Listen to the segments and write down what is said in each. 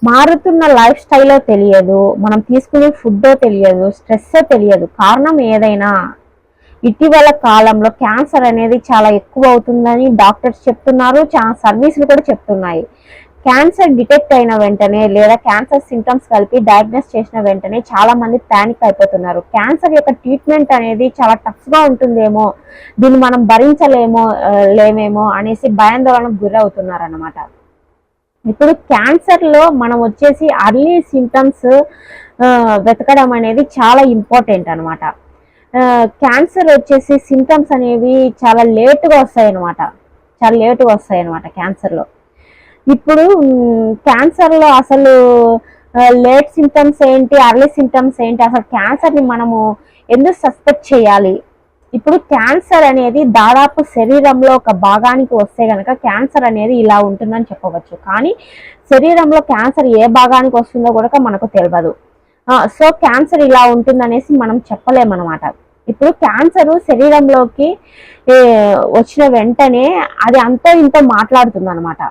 మారుతున్న లైఫ్ స్టైల్లో తెలియదు, మనం తీసుకునే ఫుడ్డో తెలియదు, స్ట్రెస్సో తెలియదు. కారణం ఏదైనా ఇటీవల కాలంలో క్యాన్సర్ అనేది చాలా ఎక్కువ అవుతుందని డాక్టర్స్ చెప్తున్నారు, చాలా సర్వీసులు కూడా చెప్తున్నాయి. క్యాన్సర్ డిటెక్ట్ అయిన వెంటనే లేదా క్యాన్సర్ సింటమ్స్ కలిపి డయాగ్నోస్ చేసిన వెంటనే చాలా మంది ప్యానిక్ అయిపోతున్నారు. క్యాన్సర్ యొక్క ట్రీట్మెంట్ అనేది చాలా టఫ్గా ఉంటుందేమో, దీన్ని మనం లేమేమో అనేసి భయాందోళనకు గురవుతున్నారు అన్నమాట. ఇప్పుడు క్యాన్సర్లో మనం వచ్చేసి అర్లీ సింటమ్స్ వెతకడం అనేది చాలా ఇంపార్టెంట్ అనమాట. క్యాన్సర్ వచ్చేసి సింటమ్స్ అనేవి చాలా లేటుగా వస్తాయి అనమాట క్యాన్సర్లో. ఇప్పుడు క్యాన్సర్లో అసలు లేట్ సింటమ్స్ ఏంటి, అర్లీ సింటమ్స్ ఏంటి, అసలు క్యాన్సర్ని మనము ఎందుకు సస్పెక్ట్ చేయాలి? ఇప్పుడు క్యాన్సర్ అనేది దాదాపు శరీరంలో ఒక భాగానికి వస్తే కనుక క్యాన్సర్ అనేది ఇలా ఉంటుందని చెప్పవచ్చు. కానీ శరీరంలో క్యాన్సర్ ఏ భాగానికి వస్తుందో కూడా మనకు తెలియదు. సో క్యాన్సర్ ఇలా ఉంటుందనేసి మనం చెప్పలేమన్నమాట. ఇప్పుడు క్యాన్సర్ శరీరంలోకి వచ్చిన వెంటనే అది అంతో ఇంతో మాట్లాడుతుంది అనమాట.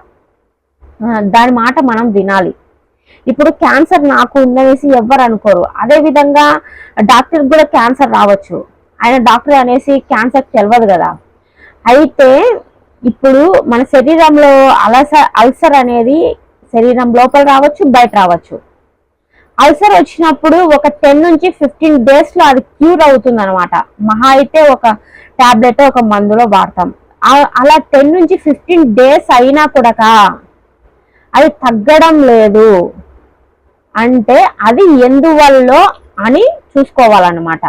దాని మాట మనం వినాలి. ఇప్పుడు క్యాన్సర్ నాకు ఉందనేసి ఎవ్వరు అనుకోరు. అదే విధంగా డాక్టర్ కూడా క్యాన్సర్ రావచ్చు, ఆయన డాక్టర్ అనేసి క్యాన్సర్ తెలియదు కదా. అయితే ఇప్పుడు మన శరీరంలో అల్సర్ అనేది శరీరం లోపల రావచ్చు, బయట రావచ్చు. అల్సర్ వచ్చినప్పుడు ఒక 10 నుంచి 15 డేస్లో అది క్యూర్ అవుతుంది అనమాట. మహా అయితే ఒక టాబ్లెట్ ఒక మందులో వాడతాం. అలా 10 నుంచి 15 డేస్ అయినా కూడా అది తగ్గడం లేదు అంటే అది ఎందువల్ల అని చూసుకోవాలన్నమాట.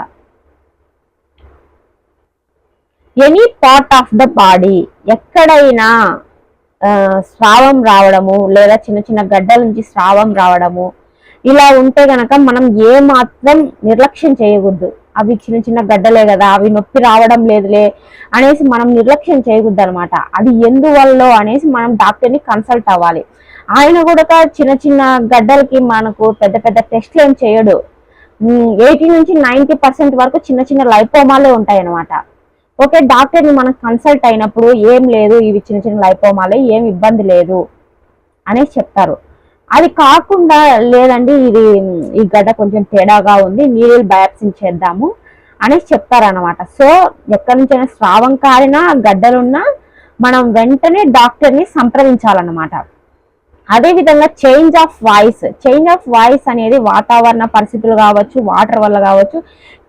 Any part of the body ఎక్కడైనా స్రావం రావడము లేదా చిన్న చిన్న గడ్డల నుంచి స్రావం రావడము ఇలా ఉంటే గనక మనం ఏ మాత్రం నిర్లక్ష్యం చేయకూడదు. అవి చిన్న చిన్న గడ్డలే కదా, అవి నొప్పి రావడం లేదులే అనేసి మనం నిర్లక్ష్యం చేయకూడదు అనమాట. అది ఎందువల్ల అనేసి మనం డాక్టర్ని కన్సల్ట్ అవ్వాలి. ఆయన కూడా చిన్న చిన్న గడ్డలకి మనకు పెద్ద పెద్ద టెస్ట్లు ఏం చేయడు. 80 నుంచి 90% వరకు చిన్న చిన్న లైపోమాలే ఉంటాయి అనమాట. ఓకే, డాక్టర్ని మనం కన్సల్ట్ అయినప్పుడు ఏం లేదు, ఇవి చిన్న చిన్న లైపోమాలే, ఏం ఇబ్బంది లేదు అనేసి చెప్తారు. అది కాకుండా లేదండి ఈ గడ్డ కొంచెం తేడాగా ఉంది, నీడిల్ బయాప్సీ చేద్దాము అనేసి చెప్తారనమాట. సో ఎక్కడి నుంచైనా స్రావం కారినా గడ్డలున్నా మనం వెంటనే డాక్టర్ని సంప్రదించాలన్నమాట. అదేవిధంగా చేంజ్ ఆఫ్ వాయిస్ అనేది వాతావరణ పరిస్థితులు కావచ్చు, వాటర్ వల్ల కావచ్చు,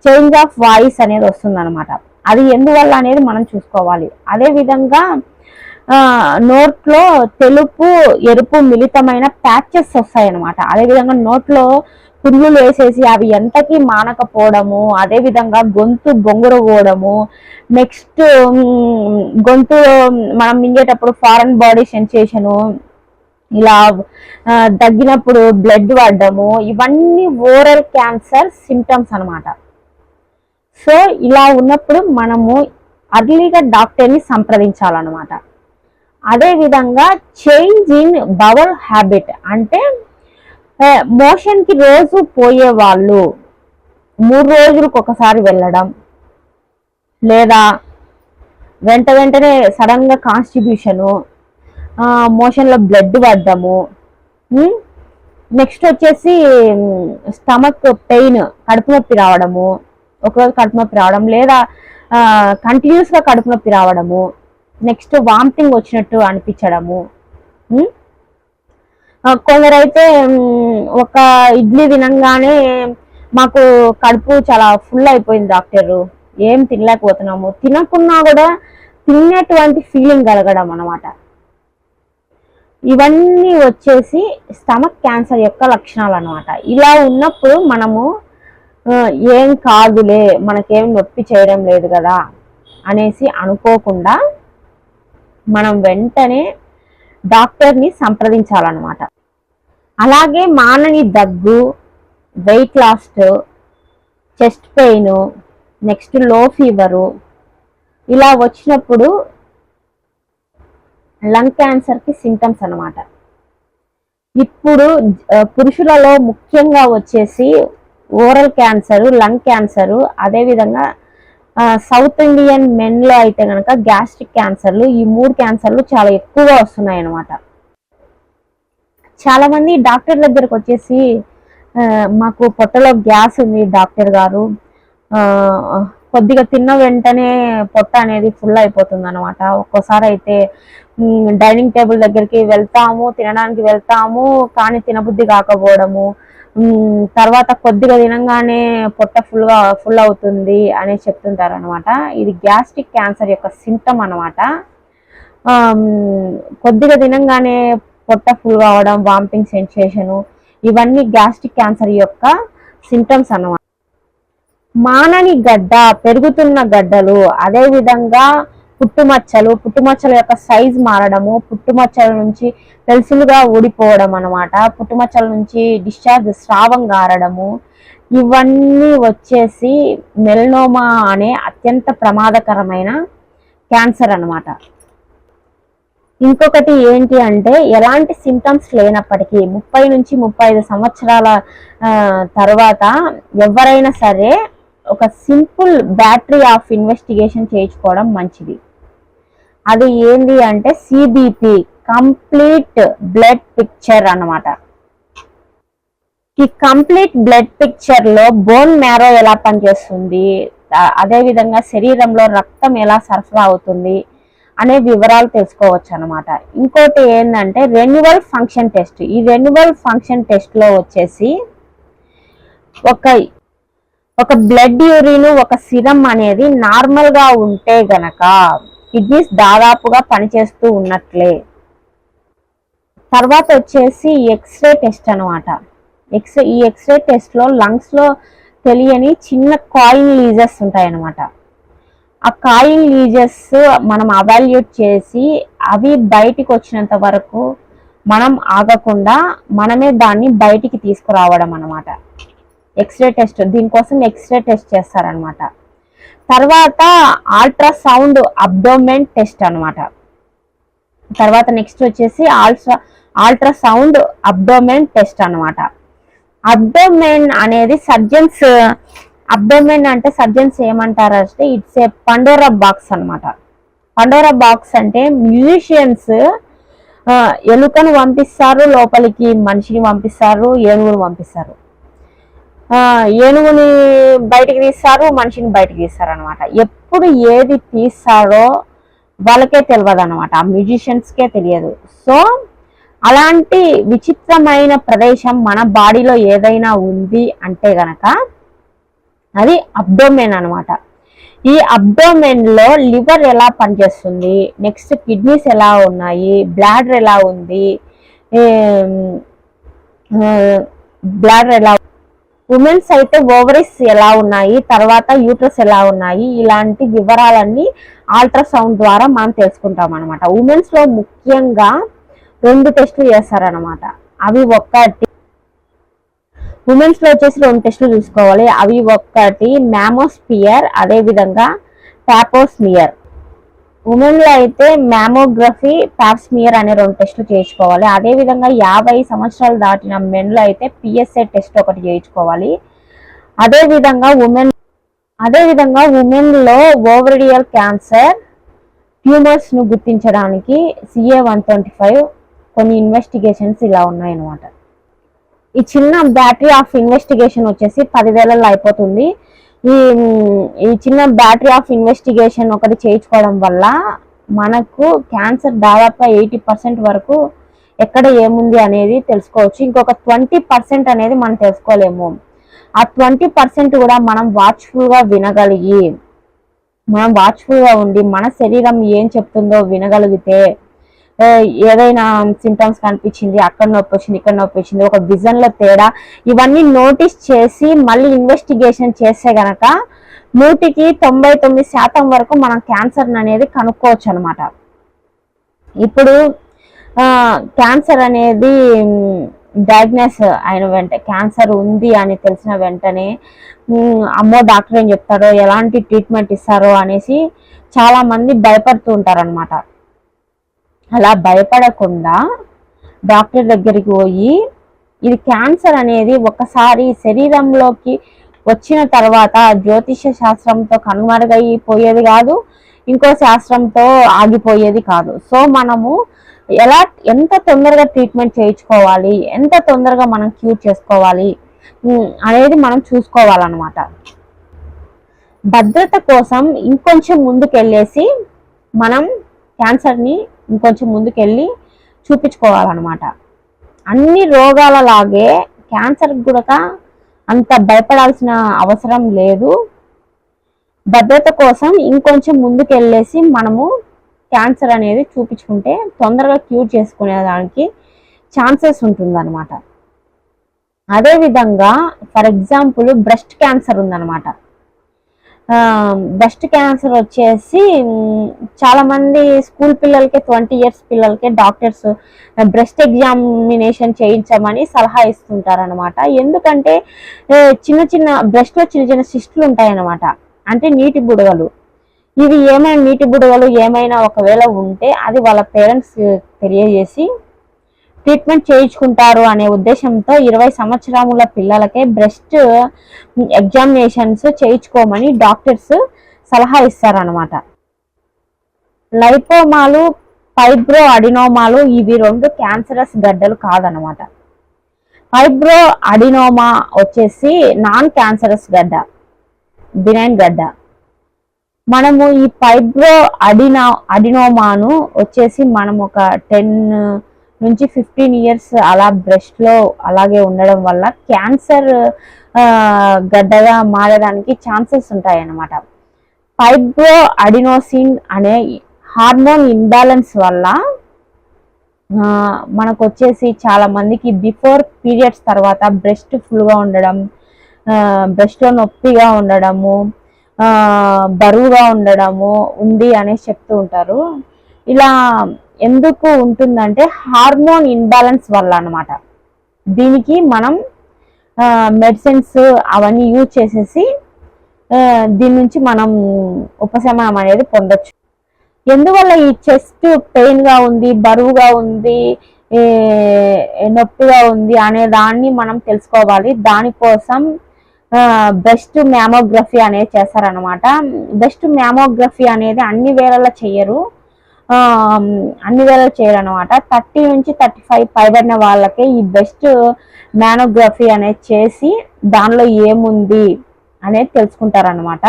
చేంజ్ ఆఫ్ వాయిస్ అనేది వస్తుంది అనమాట. అది ఎందువల్ల అనేది మనం చూసుకోవాలి. అదేవిధంగా నోట్లో తెలుపు ఎరుపు మిళితమైన ప్యాచెస్ వస్తాయి అనమాట. అదేవిధంగా నోట్లో పుల్లులు వేసేసి అవి ఎంతకి మానకపోవడము, అదేవిధంగా గొంతు బొంగురపోవడము, నెక్స్ట్ గొంతు మనం మింగేటప్పుడు ఫారెన్ బాడీ సెన్సేషను, ఇలా దగ్గినప్పుడు బ్లడ్ పడ్డము, ఇవన్నీ ఓరల్ క్యాన్సర్ సింటమ్స్ అనమాట. సో ఇలా ఉన్నప్పుడు మనము అర్లీగా డాక్టర్ని సంప్రదించాలన్నమాట. అదేవిధంగా చేంజ్ ఇన్ బవల్ హ్యాబిట్ అంటే మోషన్కి రోజు పోయే వాళ్ళు 3 రోజులకు ఒకసారి వెళ్ళడం, లేదా వెంటనే సడన్గా కాన్స్టిబ్యూషను, మోషన్లో బ్లడ్ పడ్డము, నెక్స్ట్ వచ్చేసి స్టమక్ పెయిన్, కడుపు నొప్పి రావడము, ఒకరోజు కడుపు నొప్పి రావడం, లేదా కంటిన్యూస్గా కడుపు నొప్పి రావడము, నెక్స్ట్ వామిటింగ్ వచ్చినట్టు అనిపించడము. కొందరైతే ఒక ఇడ్లీ తినంగానే మాకు కడుపు చాలా ఫుల్ అయిపోయింది డాక్టరు, ఏం తినలేకపోతున్నాము, తినకున్నా కూడా తిన్నటువంటి ఫీలింగ్ కలగడం అన్నమాట. ఇవన్నీ వచ్చేసి స్టమక్ క్యాన్సర్ యొక్క లక్షణాలు అన్నమాట. ఇలా ఉన్నప్పుడు మనము ఏం కాదులే, మనకేం నొప్పి చేయడం లేదు కదా అనేసి అనుకోకుండా మనం వెంటనే డాక్టర్ని సంప్రదించాలన్నమాట. అలాగే మానని దగ్గు, weight loss, chest pain, next లో ఫీవరు ఇలా వచ్చినప్పుడు లంగ్ క్యాన్సర్కి సింటమ్స్ అన్నమాట. ఇప్పుడు పురుషులలో ముఖ్యంగా వచ్చేసి ఓరల్ క్యాన్సర్, లంగ్ క్యాన్సర్, అదేవిధంగా సౌత్ ఇండియన్ మెన్లో అయితే కనుక గ్యాస్ట్రిక్ క్యాన్సర్లు, ఈ 3 క్యాన్సర్లు చాలా ఎక్కువగా వస్తున్నాయి అన్నమాట. చాలా మంది డాక్టర్ దగ్గరకు వచ్చేసి మాకు పొట్టలో గ్యాస్ ఉంది డాక్టర్ గారు, కొద్దిగా తిన్న వెంటనే పొట్ట అనేది ఫుల్ అయిపోతుంది అనమాట. ఒక్కోసారి అయితే డైనింగ్ టేబుల్ దగ్గరికి వెళ్తాము, తినడానికి వెళ్తాము, కానీ తినబుద్ధి కాకపోవడము, తర్వాత కొద్దిగా తినంగానే పొట్ట ఫుల్ అవుతుంది అని చెప్తుంటారు అనమాట. ఇది గ్యాస్ట్రిక్ క్యాన్సర్ యొక్క సింటమ్ అనమాట. కొద్దిగా తినంగానే పొట్ట ఫుల్ కావడం, వామిటింగ్ సెన్సేషను, ఇవన్నీ గ్యాస్ట్రిక్ క్యాన్సర్ యొక్క సింటమ్స్ అన్నమాట. మానని గడ్డ, పెరుగుతున్న గడ్డలు, అదే విధంగా పుట్టుమచ్చల యొక్క సైజ్ మారడము, పుట్టుమచ్చల నుంచి పెల్సులుగా ఊడిపోవడం అనమాట, పుట్టుమచ్చల నుంచి డిశ్చార్జ్ స్రావం గారడము, ఇవన్నీ వచ్చేసి మెలనోమా అనే అత్యంత ప్రమాదకరమైన క్యాన్సర్ అనమాట. ఇంకొకటి ఏంటి అంటే, ఎలాంటి సింటమ్స్ లేనప్పటికీ 30 నుంచి 35 సంవత్సరాల తర్వాత ఎవరైనా సరే ఒక సింపుల్ బ్యాటరీ ఆఫ్ ఇన్వెస్టిగేషన్ చేయించుకోవడం మంచిది. అది ఏంటి అంటే సిబిపి, కంప్లీట్ బ్లడ్ పిక్చర్ అన్నమాట. ఈ కంప్లీట్ బ్లడ్ పిక్చర్ లో బోన్ మ్యారో ఎలా పనిచేస్తుంది, అదే విధంగా శరీరంలో రక్తం ఎలా సరఫరా అవుతుంది అనే వివరాలు తెలుసుకోవచ్చు అనమాట. ఇంకోటి ఏంటంటే రెన్యువల్ ఫంక్షన్ టెస్ట్. ఈ రెన్యువల్ ఫంక్షన్ టెస్ట్ లో వచ్చేసి ఒక బ్లడ్ యూరిన్, ఒక సిరం అనేది నార్మల్ గా ఉంటే గనక కిడ్నీస్ దాదాపుగా పనిచేస్తూ ఉన్నట్లే. తర్వాత వచ్చేసి ఎక్స్రే టెస్ట్ అనమాట. ఈ ఎక్స్రే టెస్ట్ లో లంగ్స్ లో తెలియని చిన్న కాయిన్ లీజెస్ ఉంటాయి అనమాట. ఆ కాయిన్ లీజెస్ మనం అవాల్యుయేట్ చేసి అవి బయటికి వచ్చినంత వరకు మనం ఆగకుండా మనమే దాన్ని బయటికి తీసుకురావడం అనమాట. ఎక్స్రే టెస్ట్, దీనికోసం ఎక్స్రే టెస్ట్ చేస్తారనమాట. తర్వాత అల్ట్రాసౌండ్ అబ్డోమెన్ టెస్ట్ అనమాట. తర్వాత నెక్స్ట్ వచ్చేసి అల్ట్రాసౌండ్ అబ్డోమెన్ టెస్ట్ అనమాట. అబ్డోమెన్ అనేది అబ్డోమెన్ అంటే సర్జన్స్ ఏమంటారంటే ఇట్స్ ఏ పండోరా బాక్స్ అనమాట. పండోరా బాక్స్ అంటే మ్యూజిషియన్స్ ఎలుకను పంపిస్తారు లోపలికి, మనిషిని పంపిస్తారు, ఏనుగును పంపిస్తారు. ఏనుగుని బయటికి తీస్తారు, మనిషిని బయటికి తీస్తారు అనమాట. ఎప్పుడు ఏది తీస్తారో వాళ్ళకే తెలియదు అనమాట, ఆ మ్యూజిషియన్స్కే తెలియదు. సో అలాంటి విచిత్రమైన ప్రదేశం మన బాడీలో ఏదైనా ఉంది అంటే గనక అది అబ్డోమెన్ అనమాట. ఈ అబ్డోమెన్ లో లివర్ ఎలా పనిచేస్తుంది, నెక్స్ట్ కిడ్నీస్ ఎలా ఉన్నాయి, బ్లాడర్ ఎలా ఉంది, ఉమెన్స్ అయితే ఓవరీస్ ఎలా ఉన్నాయి, తర్వాత యూట్రస్ ఎలా ఉన్నాయి, ఇలాంటి వివరాలన్నీ అల్ట్రాసౌండ్ ద్వారా మనం తెలుసుకుంటాం అనమాట. ఉమెన్స్ లో ముఖ్యంగా 2 టెస్టులు చేస్తారనమాట. అవి ఉమెన్స్ లో వచ్చేసి 2 టెస్టులు చూసుకోవాలి. అవి ఒకటి మ్యామోస్పియర్, అదే విధంగా టాపోస్మియర్. ఉమెన్ లో అయితే మ్యామోగ్రఫీ, పాప్స్మియర్ అనే 2 టెస్టులు చేయించుకోవాలి. అదే విధంగా 50 సంవత్సరాలు దాటిన మెన్ లో అయితే పిఎస్ఏ టెస్ట్ ఒకటి చేయించుకోవాలి. అదే విధంగా ఉమెన్ లో ఓవరిడియల్ క్యాన్సర్ ట్యూమర్స్ ను గుర్తించడానికి CA-125 కొన్ని ఇన్వెస్టిగేషన్స్ ఇలా ఉన్నాయన్నమాట. ఈ చిన్న బ్యాటరీ ఆఫ్ ఇన్వెస్టిగేషన్ వచ్చేసి 10,000 అయిపోతుంది. ఈ చిన్న బ్యాటరీ ఆఫ్ ఇన్వెస్టిగేషన్ ఒకటి చేయించుకోవడం వల్ల మనకు క్యాన్సర్ దాదాపు 80% వరకు ఎక్కడ ఏముంది అనేది తెలుసుకోవచ్చు. ఇంకొక 20% అనేది మనం తెలుసుకోలేము. ఆ 20% కూడా మనం వాచ్ఫుల్గా వినగలిగి, మనం వాచ్ఫుల్గా ఉండి మన శరీరం ఏం చెప్తుందో వినగలిగితే, ఏదైనా సింటమ్స్ కనిపించింది, అక్కడ నొప్పి వచ్చింది, ఇక్కడ నొప్పి వచ్చింది, ఒక విజన్ లో తేడా, ఇవన్నీ నోటీస్ చేసి మళ్ళీ ఇన్వెస్టిగేషన్ చేస్తే గనక 99% వరకు మనం క్యాన్సర్ అనేది కనుక్కోవచ్చు అనమాట. ఇప్పుడు క్యాన్సర్ అనేది డయాగ్నోస్ అయిన వెంటనే, క్యాన్సర్ ఉంది అని తెలిసిన వెంటనే అమ్మో డాక్టర్ ఏం చెప్తారో, ఎలాంటి ట్రీట్మెంట్ ఇస్తారో అనేసి చాలా మంది భయపడుతూ ఉంటారనమాట. అలా భయపడకుండా డాక్టర్ దగ్గరికి పోయి, ఇది క్యాన్సర్ అనేది ఒకసారి శరీరంలోకి వచ్చిన తర్వాత జ్యోతిష శాస్త్రంతో కనుమరుగైపోయేది కాదు, ఇంకో శాస్త్రంతో ఆగిపోయేది కాదు. సో మనము ఎంత తొందరగా ట్రీట్మెంట్ చేయించుకోవాలి, ఎంత తొందరగా మనం క్యూర్ చేసుకోవాలి అనేది మనం చూసుకోవాలన్నమాట. భద్రత కోసం ఇంకొంచెం ముందుకెళ్ళేసి మనం క్యాన్సర్ని ఇంకొంచెం ముందుకెళ్ళి చూపించుకోవాలన్నమాట. అన్ని రోగాల లాగే క్యాన్సర్ కూడా అంత భయపడాల్సిన అవసరం లేదు. భద్రత కోసం ఇంకొంచెం ముందుకెళ్ళేసి మనము క్యాన్సర్ అనేది చూపించుకుంటే తొందరగా క్యూర్ చేసుకునేదానికి ఛాన్సెస్ ఉంటుందన్నమాట. అదేవిధంగా ఫర్ ఎగ్జాంపుల్ బ్రెస్ట్ క్యాన్సర్ ఉందన్నమాట. బ్రెస్ట్ క్యాన్సర్ వచ్చేసి చాలా మంది స్కూల్ పిల్లలకి 20 years పిల్లలకి డాక్టర్స్ బ్రెస్ట్ ఎగ్జామినేషన్ చేయించమని సలహా ఇస్తుంటారనమాట. ఎందుకంటే చిన్న చిన్న బ్రెస్ట్ లో చిన్న చిన్న సిస్టులు ఉంటాయన్నమాట, అంటే నీటి బుడగలు. ఇవి ఏమైనా నీటి బుడగలు ఏమైనా ఒకవేళ ఉంటే అది వాళ్ళ పేరెంట్స్ తెలియజేసి ట్రీట్మెంట్ చేయించుకుంటారు అనే ఉద్దేశంతో 20 సంవత్సరాల పిల్లలకే బ్రెస్ట్ ఎగ్జామినేషన్స్ చేయించుకోమని డాక్టర్స్ సలహా ఇస్తారనమాట. లైపోమాలు, ఫైబ్రో అడినోమాలు ఇవి 2 క్యాన్సరస్ గడ్డలు కాదనమాట. ఫైబ్రో అడినోమా వచ్చేసి నాన్ క్యాన్సరస్ గడ్డ, బినైన్ గడ్డ. మనము ఈ ఫైబ్రో అడినోమాను వచ్చేసి మనం ఒక 10 నుంచి 15 years అలా బ్రెస్ట్ లో అలాగే ఉండడం వల్ల క్యాన్సర్ గడ్డగా మారడానికి ఛాన్సెస్ ఉంటాయి అన్నమాట. ఫైబ్రో అడినోసిన్ అనే హార్మోన్ ఇంబ్యాలెన్స్ వల్ల మనకు వచ్చేసి చాలా మందికి బిఫోర్ పీరియడ్స్ తర్వాత బ్రెస్ట్ ఫుల్గా ఉండడం, బ్రెస్ట్ లో నొప్పిగా ఉండడము, బరువుగా ఉండడము ఉంది అనేసి చెప్తూ ఉంటారు. ఇలా ఎందుకు ఉంటుందంటే హార్మోన్ ఇన్బ్యాలెన్స్ వల్ల అన్నమాట. దీనికి మనం మెడిసిన్స్ అవన్నీ యూజ్ చేసేసి దీని నుంచి మనం ఉపశమనం అనేది పొందొచ్చు. ఎందువల్ల ఈ చెస్ట్ పెయిన్ గా ఉంది, బరువుగా ఉంది, నొప్పిగా ఉంది అనే దాన్ని మనం తెలుసుకోవాలి. దానికోసం బ్రెస్ట్ మ్యామోగ్రఫీ అనేది చేస్తారనమాట. బ్రెస్ట్ మ్యామోగ్రఫీ అనేది అన్ని వేళల్లో చేయరు అనమాట. 30 నుంచి 35 పైబడిన వాళ్ళకే ఈ బ్రెస్ట్ మ్యామోగ్రఫీ అనేది చేసి దానిలో ఏముంది అనేది తెలుసుకుంటారనమాట.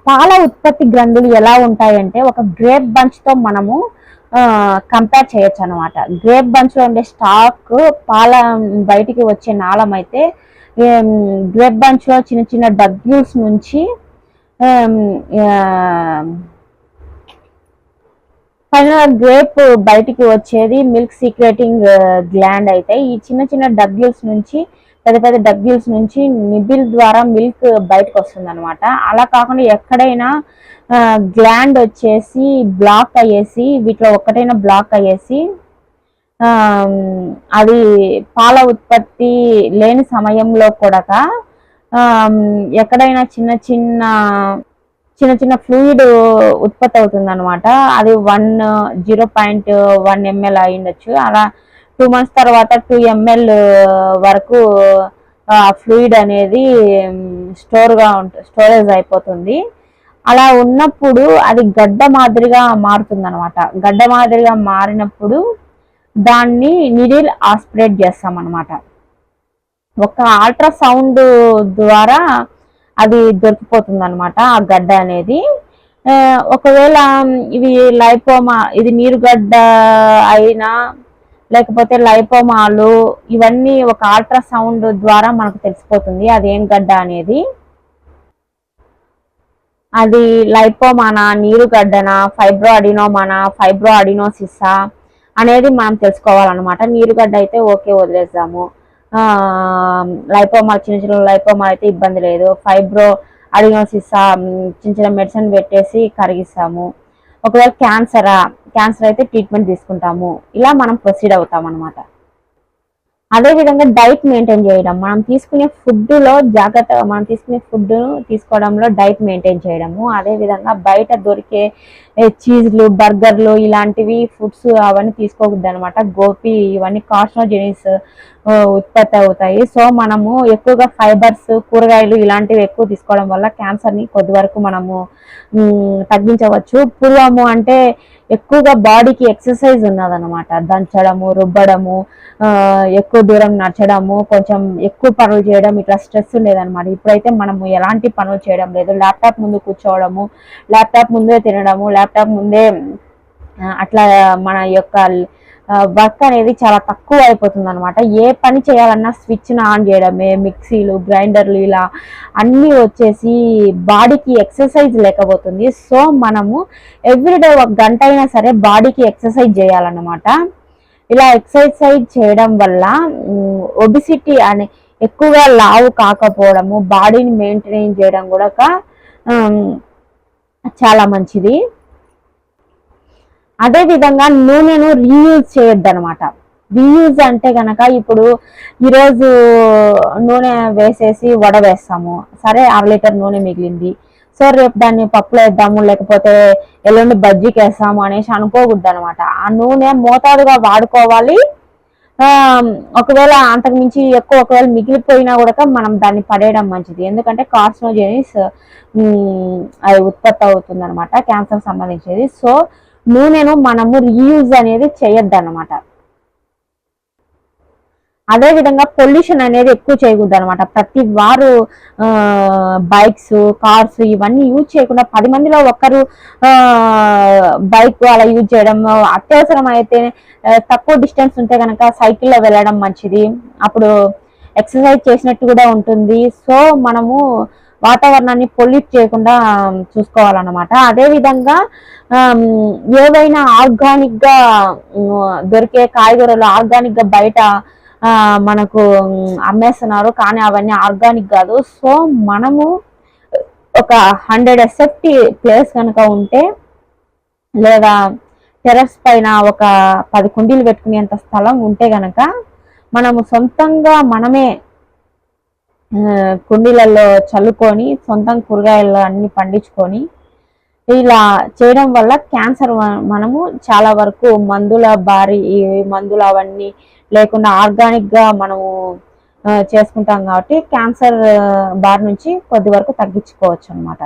పాల ఉత్పత్తి గ్రంథులు ఎలా ఉంటాయంటే ఒక గ్రేప్ బంచ్ తో మనము కంపేర్ చేయొచ్చు అనమాట. గ్రేప్ బంచ్ లో ఉండే స్టాక్ పాల బయటికి వచ్చే నాళం అయితే గ్రేప్ బంచ్ లో చిన్న చిన్న డగ్యూల్స్ నుంచి ఫైనల్ గ్రేప్ బయటికి వచ్చేది మిల్క్ సీక్రెటింగ్ గ్లాండ్ అయితే ఈ చిన్న చిన్న డగ్యూల్స్ నుంచి పెద్ద పెద్ద డగ్యూల్స్ నుంచి నిబిల్ ద్వారా మిల్క్ బయటకు వస్తుంది అనమాట. అలా కాకుండా ఎక్కడైనా గ్లాండ్ వచ్చేసి బ్లాక్ అయ్యేసి వీటిలో ఒక్కటైనా బ్లాక్ అయ్యేసి అది పాల ఉత్పత్తి లేని సమయంలో కూడా ఎక్కడైనా చిన్న చిన్న ఫ్లూయిడ్ ఉత్పత్తి అవుతుంది అనమాట. అది 0.1 ml అయి ఉండొచ్చు. అలా 2 months తర్వాత 2 ml వరకు ఫ్లూయిడ్ అనేది స్టోరేజ్ అయిపోతుంది. అలా ఉన్నప్పుడు అది గడ్డ మాదిరిగా మారుతుంది అనమాట. గడ్డ మాదిరిగా మారినప్పుడు దాన్ని నీడిల్ ఆస్పిరేట్ చేస్తాం అనమాట. ఒక అల్ట్రాసౌండ్ ద్వారా అది దొరికిపోతుంది అనమాట ఆ గడ్డ అనేది. ఒకవేళ ఇవి లైపోమా, ఇది నీరుగడ్డ అయినా లేకపోతే లైపోమాలు ఇవన్నీ ఒక అల్ట్రాసౌండ్ ద్వారా మనకు తెలిసిపోతుంది అదేం గడ్డ అనేది. అది లైపోమానా, నీరుగడ్డనా, ఫైబ్రో అడినోమానా, ఫైబ్రో అడినోసిసా అనేది మనం తెలుసుకోవాలన్నమాట. నీరుగడ్డ అయితే ఓకే వదిలేద్దాము, లైపోమా చిన్న చిన్న లైపోమా అయితే ఇబ్బంది లేదు. ఫైబ్రో అడినోసిసా చిన్న చిన్న మెడిసిన్ పెట్టేసి కరిగిస్తాము. ఒకవేళ క్యాన్సర్ అయితే ట్రీట్మెంట్ తీసుకుంటాము. ఇలా మనం ప్రొసీడ్ అవుతాం అనమాట. అదేవిధంగా డైట్ మెయింటైన్ చేయడం, మనం తీసుకునే ఫుడ్లో జాగ్రత్తగా మనం తీసుకునే ఫుడ్ తీసుకోవడంలో డైట్ మెయింటైన్ చేయడము. అదేవిధంగా బయట దొరికే చీజ్లు, బర్గర్లు ఇలాంటివి ఫుడ్స్ అవన్నీ తీసుకోకూడదు అనమాట. గోపి ఇవన్నీ కార్సినోజెనిస్ ఉత్పత్తి అవుతాయి. సో మనము ఎక్కువగా ఫైబర్స్, కూరగాయలు ఇలాంటివి ఎక్కువ తీసుకోవడం వల్ల క్యాన్సర్ని కొద్ది వరకు మనము తగ్గించవచ్చు. పూర్వము అంటే ఎక్కువగా బాడీకి ఎక్సర్సైజ్ ఉన్నదన్నమాట. దంచడము, రుబ్బడము, ఎక్కువ దూరం నడచడము, కొంచెం ఎక్కువ పనులు చేయడం, ఇట్లా స్ట్రెస్ ఉండేదన్నమాట. ఇప్పుడైతే మనము ఎలాంటి పనులు చేయడం లేదు. ల్యాప్టాప్ ముందు కూర్చోవడము, ల్యాప్టాప్ ముందే తినడము, ల్యాప్టాప్ ముందే అట్లా మన యొక్క వర్క్ అనేది చాలా తక్కువ అయిపోతుంది అనమాట. ఏ పని చేయాలన్నా స్విచ్ను ఆన్ చేయడమే, మిక్సీలు, గ్రైండర్లు ఇలా అన్నీ వచ్చేసి బాడీకి ఎక్సర్సైజ్ లేకపోతుంది. సో మనము ఎవ్రీడే 1 గంట అయినా సరే బాడీకి ఎక్సర్సైజ్ చేయాలన్నమాట. ఇలా ఎక్సర్సైజ్ చేయడం వల్ల ఒబిసిటీ అనే ఎక్కువగా లావు కాకపోవడము, బాడీని మెయింటైన్ చేయడం కూడా చాలా మంచిది. అదే విధంగా నూనెను రీయూజ్ చేయొద్దు అనమాట. రీయూజ్ అంటే గనక ఇప్పుడు ఈరోజు నూనె వేసేసి వడ వేస్తాము, సరే 1/2 లీటర్ నూనె మిగిలింది, సో రేపు దాన్ని పప్పులో వేద్దాము లేకపోతే ఎల్లుండి బజ్జీకి వేస్తాము అనేసి అనుకోకూడదు అనమాట. ఆ నూనె మోతాదుగా వాడుకోవాలి. ఒకవేళ అంతకు మించి ఎక్కువ ఒకవేళ మిగిలిపోయినా కూడా మనం దాన్ని పడేయడం మంచిది. ఎందుకంటే కార్సినోజెనిస్ అది ఉత్పత్తి అవుతుంది అనమాట, క్యాన్సర్ సంబంధించేది. సో నూనెను మనము రీయూజ్ అనేది చేయొద్దు అనమాట. అదే విధంగా పొల్యూషన్ అనేది ఎక్కువ చేయకూడదు అనమాట. ప్రతి వారు బైక్స్, కార్స్ ఇవన్నీ యూజ్ చేయకుండా 10 మందిలో ఒకరు బైక్ అలా యూజ్ చేయడం, అత్యవసరం అయితే తక్కువ డిస్టెన్స్ ఉంటే కనుక సైకిల్లో వెళ్ళడం మంచిది. అప్పుడు ఎక్సర్సైజ్ చేసినట్టు కూడా ఉంటుంది. సో మనము వాతావరణాన్ని పొల్యూట్ చేయకుండా చూసుకోవాలన్నమాట. అదేవిధంగా ఏవైనా ఆర్గానిక్ గా దొరికే కాయగూరలు ఆర్గానిక్ గా బయట మనకు అమ్మేస్తున్నారు, కానీ అవన్నీ ఆర్గానిక్ కాదు. సో మనము ఒక 100 ఎస్ఎఫ్టీ ప్లేస్ కనుక ఉంటే, లేదా టెర్రస్ పైన ఒక 10 కుండీలు పెట్టుకునేంత స్థలం ఉంటే గనక మనము సొంతంగా మనమే కుండీలలో చల్లుకొని సొంతంగా కూరగాయలు అన్ని పండించుకొని ఇలా చేయడం వల్ల క్యాన్సర్ మనము చాలా వరకు మందులు అవన్నీ లేకుండా ఆర్గానిక్ గా మనము చేసుకుంటాం కాబట్టి క్యాన్సర్ బారి నుంచి కొద్ది వరకు తగ్గించుకోవచ్చు అనమాట.